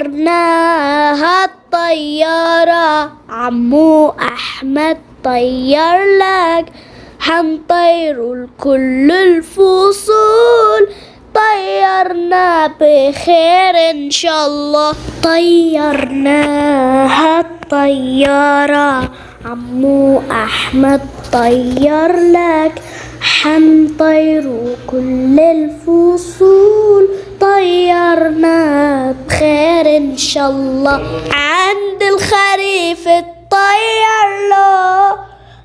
طيرناها الطيارة، عمو أحمد طير لك، حنطيروا لكل الفصول، طيرنا بخير إن شاء الله. طيرناها الطيارة، عمو أحمد طير لك، حنطيروا كل الفصول، طيرنا بخير إن شاء الله. عند الخريف الطير له،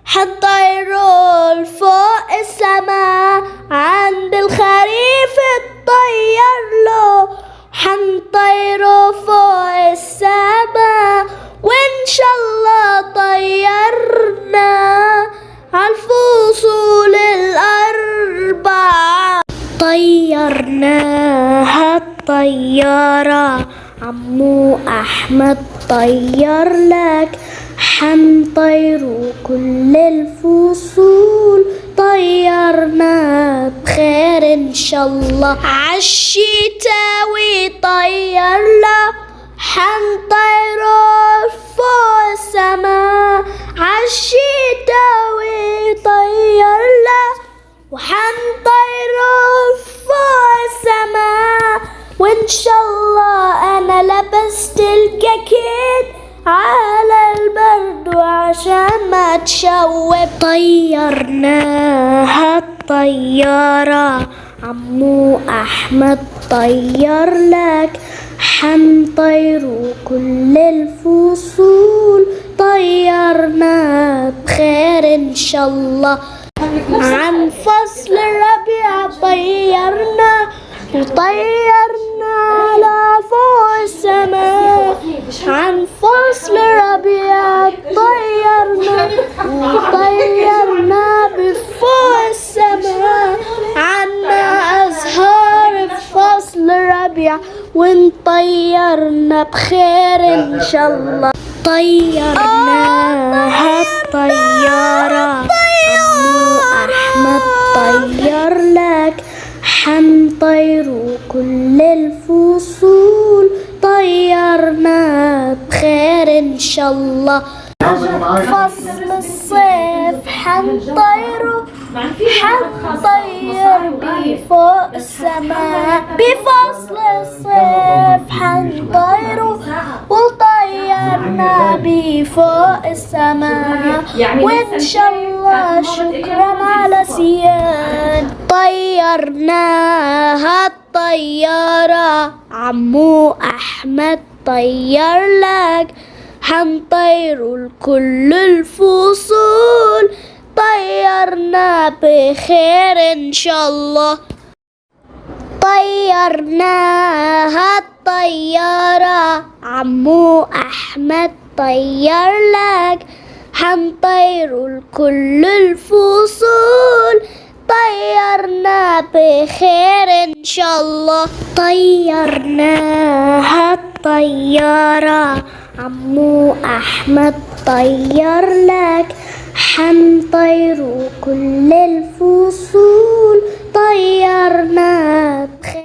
حنطيروا لفوق السما. عند الخريف الطير له، حنطيروا فوق السما. وإن شاء الله طيرنا عالفصول الأربعة. طيرناها الطيارة، عمو أحمد طير لك، حنطيروا كل الفصول، طيرنا بخير إن شاء الله. عالشتاوي طير له، حنطيروا فوق السما. عالشتاوي طير له، وحنطيروا فوق السما. وإن شاء الله أنا لبست الجاكيت على البرد وعشان ما تشوب. طيرناها الطيارة، عمو أحمد طير لك، حنطيروا كل الفصول، طيرنا بخير إن شاء الله. عن فصل الربيع طيرنا، وطيرنا على فوق السماء. عن فصل الربيع طيرنا، وطيرنا بفوق السماء. عنا أزهار في فصل الربيع، ونطيرنا بخير إن شاء الله. طيرناها الطيارة، عمو أحمد طير لك، حنطيروا كل الفصول، طيرنا بخير إن شاء الله. فصل الصيف حنطيروا، حنطير بفوق السماء. بفصل الصيف حنطيروا، وطيرنا بفوق السماء. وإن شاء الله شكرا على سيان. طيرناها الطيارة، عمو أحمد طير لك، حنطيروا لكل الفصول، طيرنا بخير إن شاء الله. طيرناها الطيارة، عمو أحمد طير لك، حنطيروا لكل الفصول، طيرنا بخير إن شاء الله. طيرناها الطيارة، عمو أحمد طير لك، حنطيروا كل الفصول، طيرنا بخير.